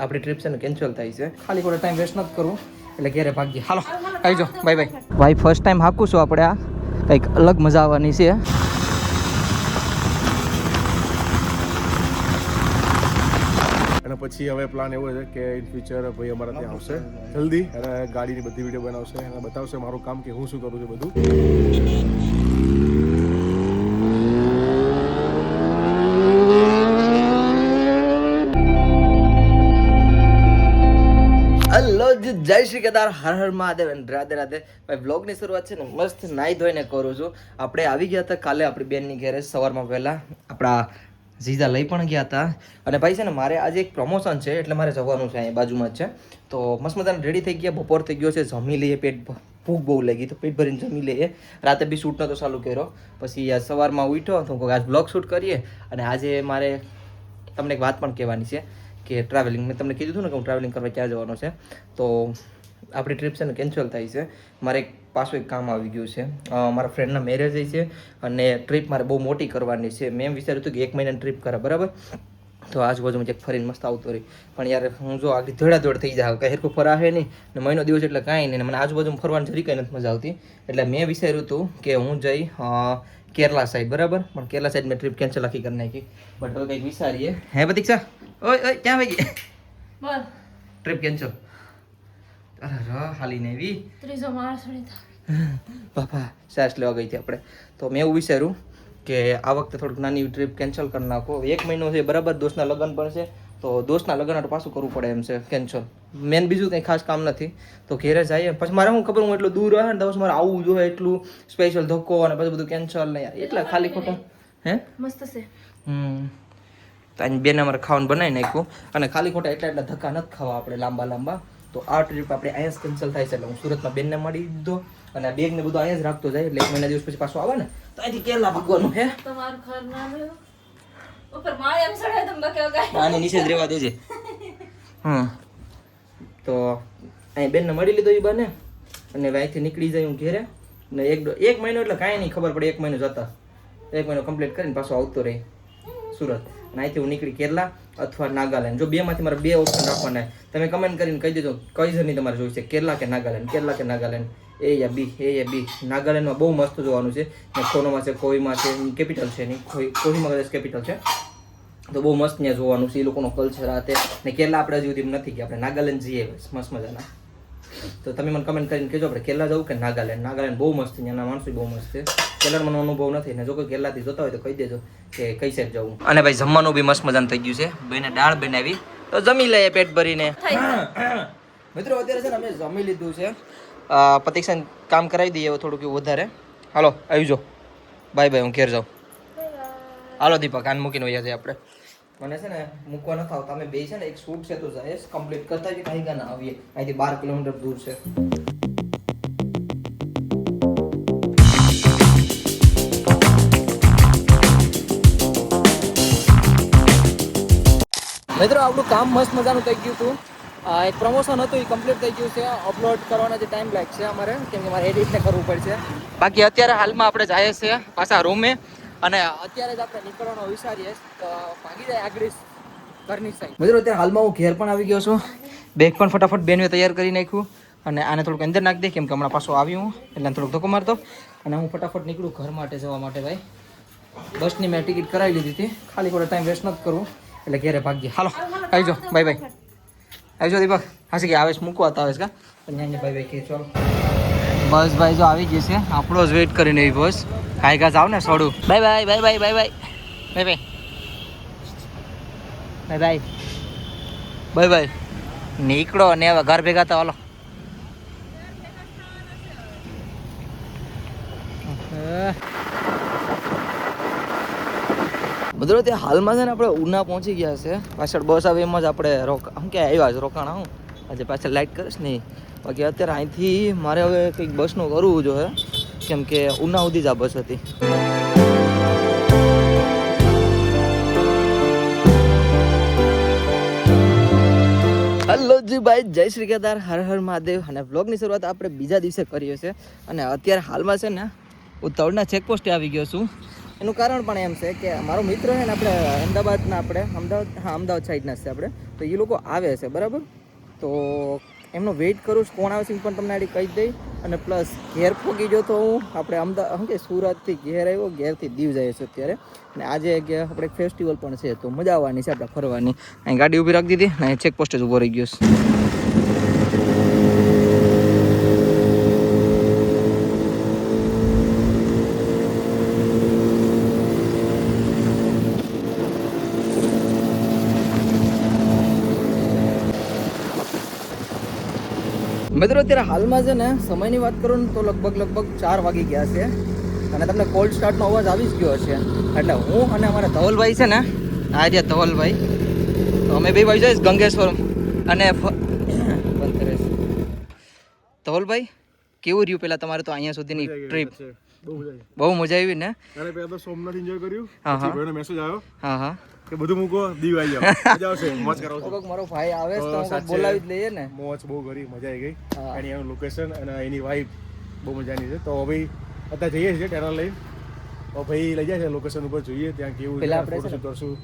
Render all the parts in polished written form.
આપણી ટ્રીપ છે ને કેન્સલ થાય છે. ખાલી કોઈ ટાઈમ વેસ્ટ નથી કરવું એટલે ઘરે ભાગીએ. હાલો આવી જાઓ, બાય બાય. ભાઈ ફર્સ્ટ ટાઈમ હાકું છું આપણે, આ કંઈક અલગ મજા આવવાની છે. અને પછી હવે પ્લાન એવો છે કે ઇન ફ્યુચર ભાઈ અમારા ત્યાં આવશે જલ્દી અને ગાડીની બધી વિડીયો બનાવશે અને બતાવશે મારું કામ કે હું શું કરું છું બધું. હલો જય શ્રી કેદાર, હર હર મહાદેવ અને રાધે રાધે. ભાઈ બ્લોગની શરૂઆત છે ને મસ્ત નાહી ધોઈને કરું છું. આપણે આવી ગયા હતા કાલે આપણી બેનની ઘરે સવારમાં પહેલાં. આપણા જીજા લઈ પણ ગયા હતા. અને ભાઈ છે ને મારે આજે એક પ્રમોશન છે એટલે મારે જવાનું છે, અહીંયા બાજુમાં જ છે. તો મસ્ત મજાને રેડી થઈ ગયા, બપોર થઈ ગયો છે, જમી લઈએ, ભૂખ બહુ લાગી તો પેટ ભરીને જમી લઈએ. રાતે બી શૂટ નતો ચાલુ કર્યો, પછી આ સવારમાં ઉઠ્યો તો આજ બ્લોગ શૂટ કરીએ. અને આજે મારે તમને એક વાત પણ કહેવાની છે કે ટ્રાવેલિંગ, મેં તમને કીધું હતું ને કે હું ટ્રાવેલિંગ કરવા ક્યાં જવાનો છે. તો આપણી ટ્રીપ છે ને કેન્સલ થાય છે. મારે પાછું એક કામ આવી ગયું છે, મારા ફ્રેન્ડના મેરેજ છે અને ટ્રીપ મારે બહુ મોટી કરવાની છે. મેં એમ વિચાર્યું હતું કે 1 મહિનાની ટ્રીપ કરે, બરાબર. તો આજુબાજુમાં ચેક ફરીને મસ્ત આવતો રહી. પણ યાર હું જો આગળ ધોડાધોડ થઈ જાય, કંઈ હેરખું ફરા હે નહીં ને મહિનો દિવસ એટલે કાંઈ નહીં, મને આજુબાજુમાં ફરવાની જરી કંઈ નથી મજા આવતી. એટલે મેં વિચાર્યું હતું કે હું જઈ કેરલા સાઈડ, બરાબર. પણ કેરલા સાઈડ મેં ટ્રીપ કેન્સલ આખી કરી નાખી. બટ હવે કંઈક વિચારીએ. હે પ્રતીક્ષા, ઓય ઓય ક્યાં ભાઈ ગઈ? બોલ ટ્રીપ કેન્સલ. અરે હાલીને આવી ત્રીજો માણસ બાપા શ્વાસ લેવા ગઈ હતી આપણે. તો મેં એવું વિચાર્યું કે આ વખતે થોડીક નાની ટ્રીપ કેન્સલ કરી નાખો. 1 મહિનો છે, બરાબર. દોસ્તના લગ્ન પણ છે, તો દોસ્તના લગ્ન માટે પાછું કરવું પડે એમ છે કેન્સલ. મેન બીજું કંઈ ખાસ કામ નથી. તો ઘેરે જઈએ પછી મારે શું ખબર, હું એટલું દૂર રહે ને તો મારે આવવું જોઈએ, એટલું સ્પેશિયલ ધક્કો અને પછી બધું કેન્સલ ને યાર, એટલા ખાલી ખોટા. હે મસ્ત છે. તો અહીં બેને અમારે ખાવાનું બનાવી નાખ્યું અને ખાલી ખોટા એટલા ધક્કા નથી ખાવા આપણે લાંબા લાંબા. તો આ ટ્રીપ આપણે અહીંયા જ કેન્સલ થાય છે. એટલે હું સુરતમાં બેનને મળી દીધો અને આ બેગ ને બધું અહીંયા જ રાખતો જાય, એટલે 1 મહિના દિવસ પછી પાછું આવે ને તો અહીંથી કેરલા ભાગવાનું. હે તમારું ઘર ના રહ્યું ઉપર માળે એમ સડે તમે કેવો ગાય આને નીચે જ રહેવા દેજે. તો અહીં બેનને મળી લીધો એ બને અને અહીંથી નીકળી જાય હું ઘેરે. ને 1 મહિનો એટલે કાંઈ નહીં ખબર પડે, 1 મહિનો જતા 1 મહિનો કમ્પ્લીટ કરીને પાછો આવતો રહી સુરત. અને અહીંથી હું નીકળી કેરલા અથવા નાગાલેન્ડ. જો બેમાંથી મારે 2 ઓપ્શન રાખવાના. તમે કમેન્ટ કરીને કહી દેજો કઈ જર્ની તમારે જોઈ છે, કેરલા કે નાગાલેન્ડ, કેરલા કે નાગાલેન્ડ, એ યા બી, એ યા બી. નાગાલેન્ડમાં બહુ મસ્ત જોવાનું છે. ખોનોમાં છે, કોહીમાં છે, કેપિટલ છે એની, કોહીમાં કદાચ કેપિટલ છે. તો બહુ મસ્ત ત્યાં જોવાનું છે, એ લોકોનો કલ્ચર આ તે. ને કેરલા આપણે હજી સુધી નથી ગયા, આપણે નાગાલેન્ડ જઈએ મસ્ત મજાના. તો તમે મને કમેન્ટ કરીને કહેજો આપણે કેરલા જવું કે નાગાલેન્ડ. નાગાલેન્ડ બહુ મસ્ત છે, ત્યાંના માણસો બહુ મસ્ત છે. કેરલાનો મને અનુભવ નથી ને જો કોઈ કેરલાથી જોતા હોય તો કહી દેજો કે કઈ સાઈડ જવું. અને ભાઈ જમવાનું બી મસ્ત મજાનું થઈ ગયું છે. બેને દાળ બનાવી તો જમી લઈએ પેટ ભરીને. મિત્રો અત્યારે છે ને અમે જમી લીધું છે. પ્રતીક્ષાને કામ કરાવી દઈએ થોડુંક એવું વધારે. હાલો આવી જાઓ, બાય બાય, હું ઘેર જાઉં. હાલો દીપક, આને મૂકીને વયા જઈએ આપણે. મને છે ને મૂકવા નથી આવતા, અમે બે છે ને એક શૂટ છે તો જાય કમ્પ્લીટ કરતા કે કાંઈ ના આવીએ. અહીંથી 12 કિલોમીટર દૂર છે. મિત્રો આપણું કામ મસ્ત મજાનું થઈ ગયું હતું. એક પ્રમોશન હતું એ કમ્પ્લીટ થઈ ગયું છે. અપલોડ કરવાનો જે ટાઈમ લાગશે અમારે, કેમ કે મારે એડિટને કરવું પડશે. બાકી અત્યારે હાલમાં આપણે જઈએ છીએ પાછા રૂમે અને અત્યારે જ આપણે નીકળવાનો વિચારીએ તો ભાગી જાય આગળ ઘરની સાઈડ. મિત્રો અત્યારે હાલમાં હું ઘેર પણ આવી ગયો છું. બેગ પણ ફટાફટ બેનવે તૈયાર કરી નાખ્યું અને આને થોડુંક અંદર નાખી દે, કેમ કે હમણાં પાછો આવ્યું એટલે થોડુંક ધક્કો મારતો. અને હું ફટાફટ નીકળું ઘર માટે જવા માટે. ભાઈ બસની મેં ટિકિટ કરાવી લીધી હતી, ખાલી કોઈ ટાઈમ વેસ્ટ નથી કરવું એટલે ઘેરે ભાગીએ. હાલો આવી જાઓ, બાય બાય. આવી જાઓ દીપક, હાસી કે આવે છે મૂકવા તો આવે છે કા પણ બાય બાય કે ચાલો. બસ ભાઈ જો આવી ગઈ છે, આપણો જ વેઇટ કરીને એવી બસ. કાંઈ કાં જાવ ને સોડું. Bye bye bye bye bye bye bye bye bye bye bye bye. નીકળો ને હવે ઘર ભેગા તો હાલો. મિત્રો ત્યાં હાલમાં છે ને આપણે ઉના પહોંચી ગયા છે. પાછળ બસ આવે એમ જ આપણે શું કે આવ્યા છે રોકાણા. હું આજે પાછળ લાઇટ કરીશ નહીં. બાકી અત્યારે અહીંથી મારે હવે કંઈક બસનું કરવું જોઈએ, કેમ કે ઉના સુધી જ આ બસ હતી. હલો જી ભાઈ, જય શ્રી કેદાર, હર હર મહાદેવ. અને વ્લોગની શરૂઆત આપણે બીજા દિવસે કરીએ છીએ અને અત્યારે હાલમાં છે ને હું તળના ચેકપોસ્ટે આવી ગયો છું. એનું કારણ પણ એમ છે કે મારો મિત્ર છે ને આપણે અમદાવાદ સાઈડના છે આપણે, તો એ લોકો આવે છે બરાબર. તો એમનો વેઇટ કરું છું કોણ આવે છે એ પણ તમને આડી કહી દઈ. અને પ્લસ ઘેર ફોગી જો તો હું આપણે અમદાવાદ શું કે સુરતથી ઘેર આવ્યો, ઘેરથી દીવ જઈએ છીએ અત્યારે. અને આજે આપણે એક ફેસ્ટિવલ પણ છે, તો મજા આવવાની છે આપણે ફરવાની. અહીં ગાડી ઊભી રાખી દીધી ને ચેક પોસ્ટ જ ઊભો રહી ગયો છે. મિત્રો અત્યારે હાલમાં છે ને સમયની વાત કરું ને તો લગભગ 4 વાગી ગયા છે. અને તમને કોલ્ડ સ્ટાર્ટનો અવાજ આવી જ ગયો છે. એટલે હું અને અમારા ધવલભાઈ છે ને, આ રહ્યા ધવલભાઈ, તો અમે બે ભાઈ જઈશ ગંગેશ્વર. અને બંધ કરે છે. ધવલભાઈ કેવું રહ્યું પેલા તમારે તો અહીંયા સુધીની ટ્રીપ? બહુ મજા આવી ને? અરે પહેલા તો સોમનાથ એન્જોય કર્યું, હા પછી ભાઈનો મેસેજ આવ્યો હા કે બધું મૂકો, દીવ આવી જાવ, મજા આવશે, મોજ કરો. મારો ભાઈ આવે તો બોલાવી જ લઈએ ને. મોજ બહુ કરી, મજા આવી ગઈ. એની એનું લોકેશન અને એની વાઇબ બહુ મજાની છે. તો ભાઈ અત્યારે જઈએ છીએ ટેનર લઈને, તો ભાઈ લઈ જાય છે લોકેશન ઉપર, જોઈએ ત્યાં કેવું પેલા આપણે કરશું.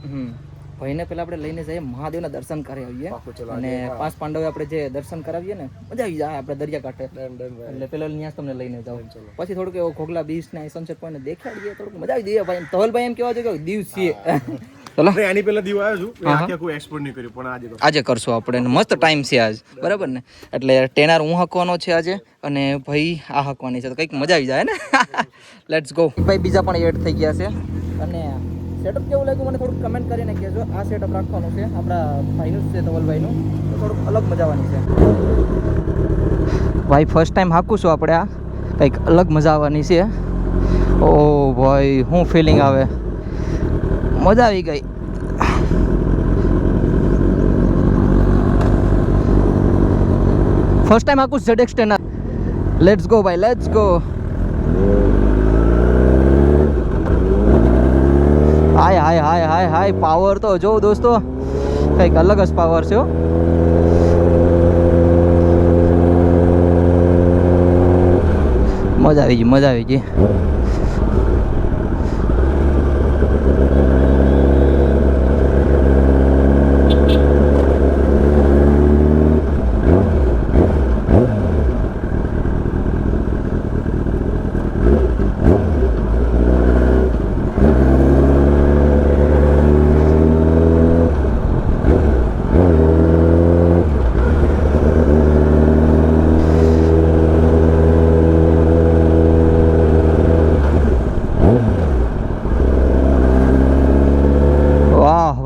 ભાઈને પેલા આપણે લઈને જઈએ મહાદેવના દર્શન કરી આવીએ. અને 5 પાંડવે આપણે જે દર્શન કરાવીએ ને, મજા આવી જાય આપણે દરિયાકાંઠે. એટલે પેલા ત્યાં તમને લઈને જાવ, પછી થોડુંક એવો ઘોઘલા બીચ ને સનસેટ પોઈન્ટ દેખાડીએ, થોડુંક મજા આવી જઈએ. ભાઈ ધવલભાઈ એમ કહેવા છે કે દીવ છીએ. ચલો આની પહેલા દીવ આવ્યો છું, કોઈ એક્સપોર્ટ નહીં કર્યું, પણ આજે કરશું આપણે. મસ્ત ટાઈમ છે આજ, બરાબર ને? એટલે ટેનર હું હાંકવાનો છે આજે, અને ભાઈ આ હાંકવાની છે, તો કંઈક મજા આવી જાય ને. Let's go. ભાઈ બીજા પણ એડ થઈ ગયા છે. અને સેટઅપ કેવું લાગ્યું મને થોડુંક કમેન્ટ કરીને કહેજો. આ સેટઅપ રાખવાનું છે આપણા ભાઈનું જ છે, ધવલભાઈનું, તો થોડુંક અલગ મજા આવવાની છે. ભાઈ ફર્સ્ટ ટાઈમ હાંકું છું આપણે, આ કંઈક અલગ મજા આવવાની છે. ઓ ભાઈ શું ફિલિંગ આવે, મજા આવી ગઈ. ફર્સ્ટ ટાઈમ આખું ZX ટેનર. લેટ્સ ગો ભાઈ, let's go. Hi hi hi hi hi, power તો જો દોસ્તો, કંઈક અલગ જ પાવર છે. મજા આવી ગઈ, મજા આવી ગઈ.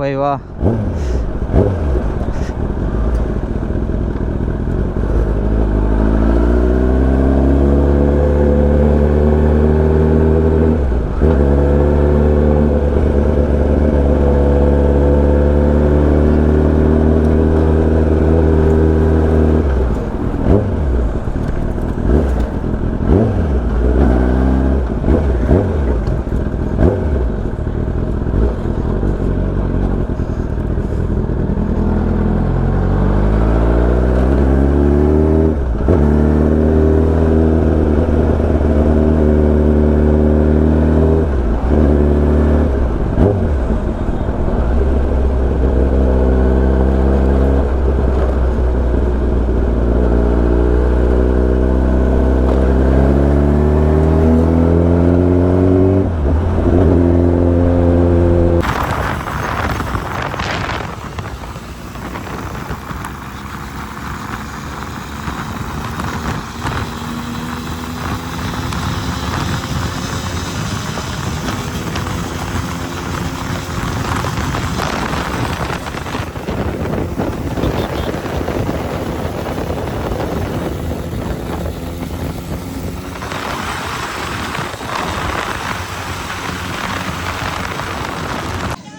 ભાઈ વાહ.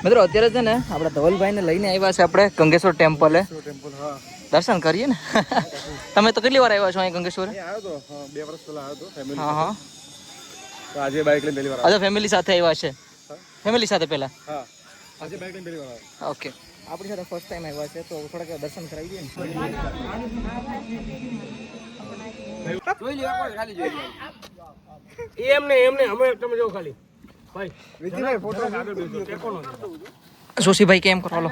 મિત્રો અત્યારે છે ને આપણા ધવલભાઈને લઈને આવ્યા છે આપણે ગંગેશ્વર ટેમ્પલે. દર્શન કરીએ ને. તમે તો કેટલી વાર આવ્યા છો અહીં ગંગેશ્વર? આવ્યો તો 2 વર્ષ પહેલા આવ્યો તો ફેમિલી. હા. તો આજે બાઇક લઈને પહેલી વાર આજે ફેમિલી સાથે આવ્યા છે? ફેમિલી સાથે પહેલા? હા, આજે બાઇક લઈને પહેલી વાર આવ્યો. ઓકે, આપણી સાથે ફર્સ્ટ ટાઈમ આવ્યા છે, તો થોડાક દર્શન કરાવી દઈએ ને. જોઈ લ્યો, ખાલી જોઈ લ્યો. એમને અમે તમે જો ખાલી જોશીભાઈ કેમ કરો લો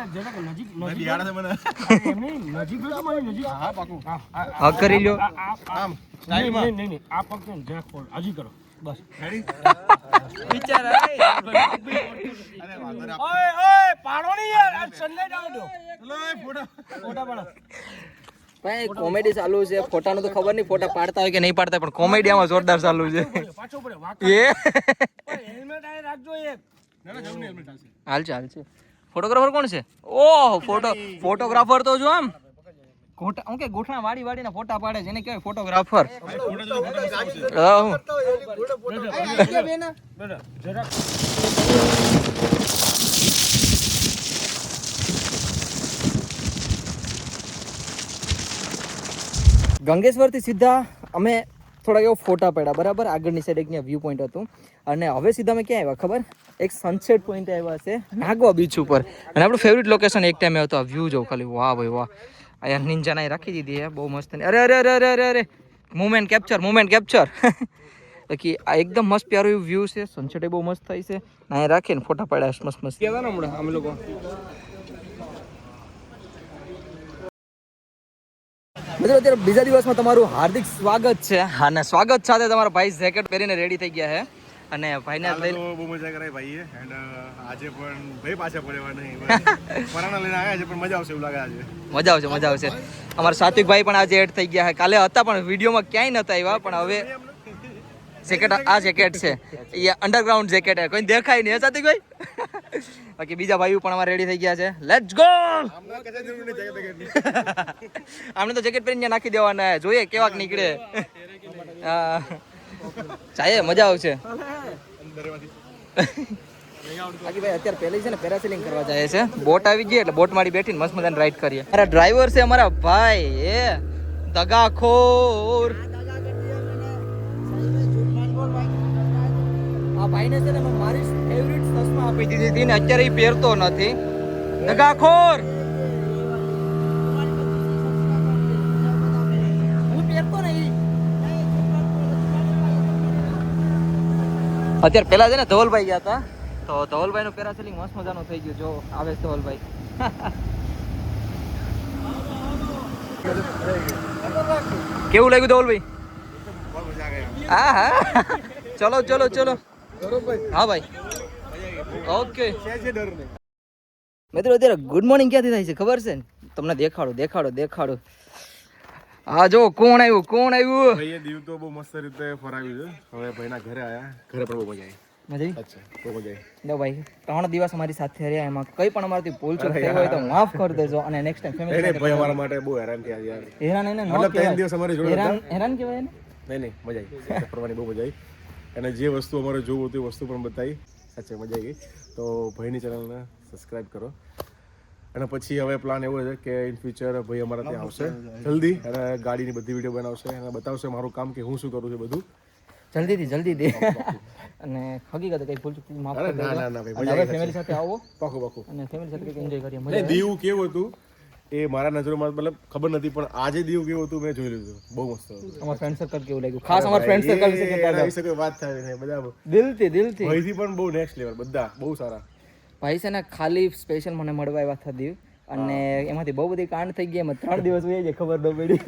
હા કરી લ્યો ભાઈ કોમેડી ચાલુ છે ફોટાનું તો ખબર નહીં ફોટા પાડતા હોય કે નહીં પાડતા પણ કોમેડી આમાં જોરદાર ચાલુ છે એ હાલશે હાલશે ફોટોગ્રાફર કોણ છે ઓહ ફોટોગ્રાફર તો જો આમ હું કે ગોઠણા વાડી વાડીના ફોટા પાડે છે એને કહેવાય ફોટોગ્રાફર ગંગેશ્વરથી સીધા અમે થોડાક એવો ફોટા પડ્યા બરાબર આગળની સાઈડ એક વ્યૂ પોઈન્ટ હતું અને હવે સીધા અમે ક્યાં આવ્યા ખબર એક સનસેટ પોઈન્ટ આવ્યા છે નાગવા બીચ ઉપર અને આપણું ફેવરિટ લોકેશન એક ટાઈમે હતો આ વ્યૂ જો ખાલી વાહ ભાઈ વાહ અહીંયા નિંજાના રાખી દીધી હે બહુ મસ્ત અરે અરે અરે અરે અરે અરે મુમેન્ટ કેપ્ચર બાકી આ એકદમ મસ્ત પ્યારું એવું વ્યૂ છે સનસેટ બહુ મસ્ત થાય છે અહીંયા રાખીને ફોટા પાડ્યા મસ્ત મસ્ત અમે લોકો મિત્રો અત્યારે બીજા દિવસમાં તમારું હાર્દિક સ્વાગત છે અને સ્વાગત સાથે તમારા ભાઈ જેકેટ પહેરીને રેડી થઈ ગયા છે અને ભાઈને લઈ બહુ મજા કરાય ભાઈએ એન્ડ આજે પણ ભાઈ પાછા પડેવા નહીં પરાણા લઈને આવ્યા છે પણ મજા આવશે એવું લાગે આજે મજા આવશે અમારા સાત્વિકભાઈ પણ આજે એડ થઈ ગયા છે કાલે હતા પણ વિડીયોમાં ક્યાંય નતા આવ્યા પણ હવે જેકેટ આ જેકેટ છે એ અંડરગ્રાઉન્ડ જેકેટ છે કોઈ દેખાય નહીં સાત્વિકભાઈ બાકી બીજા ભાઈઓ પણ અમારે રેડી થઈ ગયા છે લેટ્સ ગો આમને તો જેકેટ પહેરીને નાખી દેવાના જોઈએ કેવાક નીકળે ચાલે મજા આવશે બાકી ભાઈ અત્યારે પહેલી છે ને પેરાસેલિંગ કરવા જાય છે બોટ આવી ગઈ એટલે બોટ મારી બેઠીને મસ્ત મજાને રાઈડ કરીએ મારા ડ્રાઈવર છે અમારા ભાઈ એ દગાખોર આ ભાઈને છે ને મેં મારી ફેવરિટ ચશ્મા આપી દીધી હતી ને અત્યારે એ પહેરતો નથી દગાખોર હું પહેરતો નહીં અત્યારે પેલા છે ને ધવલભાઈ ગયા હતા તો ધવલભાઈ નું પેરાસેલિંગ મસ્ત મજાનું થઈ ગયું જો આવે છે ધવલભાઈ કેવું લાગ્યું ધવલભાઈ હા હા ચલો હા ભાઈ ઓકે મિત્રો અત્યારે ગુડ મોર્નિંગ ક્યાંથી થાય છે ખબર છે ને તમને દેખાડો હા જો કોણ આવ્યું ભાઈએ દીવ તો બહુ મસ્ત રીતે ફરાવ્યું છે હવે ભાઈના ઘરે આયા ઘરે પણ બહુ મજા આવી અચ્છા બહુ મજા આવી લો ભાઈ 3 દિવસ અમારી સાથે રહ્યા એમાં કઈ પણ અમારાથી ભૂલ ચૂક થઈ હોય તો માફ કરી દેજો અને નેક્સ્ટ ટાઈમ ફેમિલી સાથે ભાઈ અમારા માટે બહુ હેરાન થયા યાર હેરાન એને નો મતલબ 3 દિવસ અમારી જોડે હેરાન કહેવાય ને નહીં મજા આવી ફરવાની બહુ મજા આવી અને જે વસ્તુ અમારે જોવું હતું એ વસ્તુ પણ બતાવી સાચે મજા આવી ગઈ તો ભાઈની ચેનલને સબસ્ક્રાઇબ કરો અને પછી હવે પ્લાન એવો છે કે ઇન ફ્યુચર ભાઈ અમારા ત્યાં આવશે જલ્દી અને ગાડીની બધી વિડીયો બનાવશે અને બતાવશે મારું કામ કે હું શું કરું છું બધું જલ્દીથી અને હકીકત કઈ ભૂલ ચૂક માફ કરી દેજો ના ભાઈ મજા આવે ફેમિલી સાથે આવો પાકું અને ફેમિલી સાથે કઈ એન્જોય કરીએ મજા દીવ કેવું હતું એ મારા નજરોમાં મતલબ ખબર નથી પણ આજે દીવ કેવું હતું મેં જોઈ લીધું બહુ મસ્ત હતું અમાર ફ્રેન્ડ સર્કલ કેવું લાગ્યું ખાસ અમાર ફ્રેન્ડ સર્કલ વિશે કહેતા વિશે કોઈ વાત થાય નહીં બધા દિલથી ભાઈથી પણ બહુ નેક્સ્ટ લેવલ બધા બહુ સારા ભાઈ છે ને ખાલી સ્પેશિયલ મને મળવા આવ્યા હતા દીવ અને એમાંથી બહુ બધી કાંડ થઈ ગઈ એમાં 3 દિવસ વહી જાય ખબર ન પડી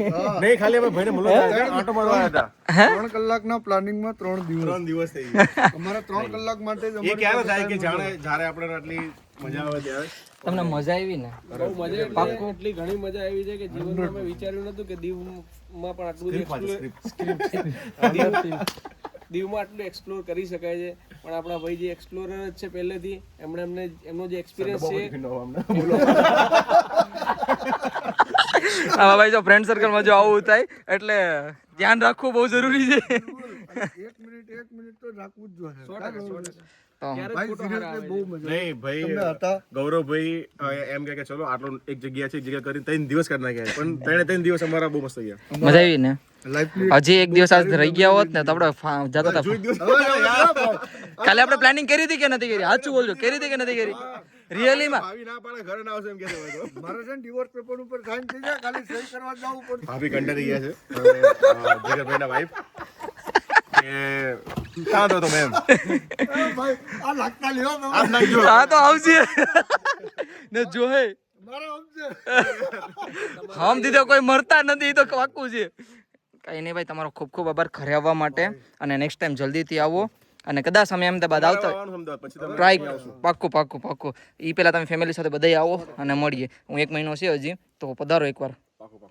નહીં ખાલી અમે ભાઈને મળવા આટો મારવા હતા 3 કલાકના પ્લાનિંગમાં 3 દિવસ થઈ ગયા અમારા 3 કલાક માટે જ એ ક્યારે થાય કે જ્યારે આપણે આટલી મજા આવે ત્યારે તમને મજા આવી ને બહુ મજા પાક્કો એટલી ઘણી મજા આવી છે કે જીવનમાં મેં વિચાર્યું નતું કે દીવમાં પણ આટલું દીવમાં આટલું એક્સપ્લોર કરી શકાય છે પણ આપણા ભાઈ જે એક્સપ્લોરર જ છે પહેલેથી એમનો જે એક્સપિરિયન્સ છે હા ભાઈ જો ફ્રેન્ડ સર્કલમાં જો આવું થાય એટલે ધ્યાન રાખવું બહુ જરૂરી છે 1 મિનિટ તો રાખવું જ જોઈએ નહીં ભાઈ ગૌરવભાઈ એમ કે ચલો આટલો એક જગ્યા છે જગ્યા કરી 3 દિવસ કરી નાખ્યા પણ 3 દિવસ અમારા બહુ મસ્ત ગયા મજા આવી ને હજી એક દિવસ આજ રહી ગયા હોત ને તો આપણે જતા હતા કાલે આપણે પ્લાનિંગ કરી હતી કે નથી કરી સાચું બોલજો કરી હતી કે નથી કરી રિયલી માં ભાભી ના પાડે ઘરે ના આવશે એમ કહેતો હતો મારે છે ડિવોર્સ પેપર ઉપર સાઈન થઈ જાય ખાલી સહી કરવા જવું પડે ભાભી કંટાળી ગયા છે જીગરભાઈના વાઈફ કે કાં તો તમે એમ ભાઈ આ લાગતા લ્યો તમે. આમ નાખજો હા તો આવશે ને જો હે મારા સમજે. હમ દીધો કોઈ મરતા નથી ઈ તો પાક્કું છે. કઈ નહીં ભાઈ, તમારો ખૂબ ખૂબ આભાર ઘરે આવવા માટે, અને નેક્સ્ટ ટાઈમ જલ્દીથી આવો, અને કદાચ અમે અમદાવાદ આવતા હોય આવવાનું અમદાવાદ, પછી તમે ટ્રાય પાક્કું પાક્કું પાક્કું. એ પહેલાં તમે ફેમિલી સાથે બધાય આવો અને મળીએ. હું 1 મહિનો છે હજી, તો પધારો એકવાર.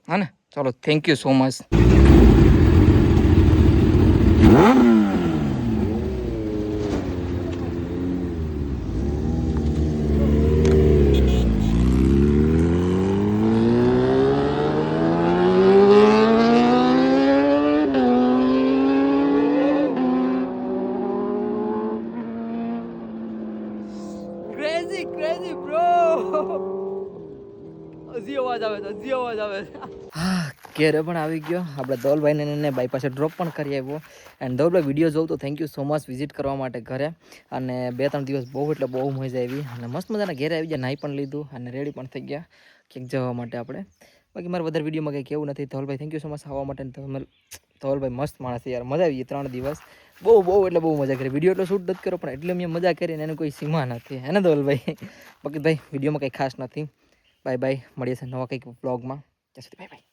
હા ને, ચાલો, thank you so much. Crazy crazy bro, હજી અવાજ આવે છે, હજી અવાજ આવે છે. હા, ઘેરે પણ આવી ગયો. આપણે ધવલભાઈને એને બાઈ પાસે ડ્રોપ પણ કરી આવ્યો. એન્ડ ધવલભાઈ વિડીયો જોઉં તો thank you so much visit કરવા માટે ઘરે. અને 2-3 દિવસ બહુ એટલે બહુ મજા આવી, અને મસ્ત મજાના ઘેરે આવી ગયા, નાહી પણ લીધું અને રેડી પણ થઈ ગયા ક્યાંક જવા માટે આપણે. બાકી મારે વધારે વિડીયોમાં કંઈ કેવું નથી. Dhavalbhai thank you so much આવવા માટે. ધવલભાઈ મસ્ત માણસ યાર, મજા આવી ગઈ 3 દિવસ. બહુ એટલે બહુ મજા કરી. વિડીયો એટલો શૂટ નથી કર્યો, પણ એટલે મેં મજા કરીને એની કોઈ સીમા નથી, હે ને ધવલભાઈ? બાકી ભાઈ વિડીયોમાં કંઈ ખાસ નથી. બાય બાય, મળીએ છીએ નવા કંઈક બ્લોગમાં. ત્યાં સુધી બાય બાય.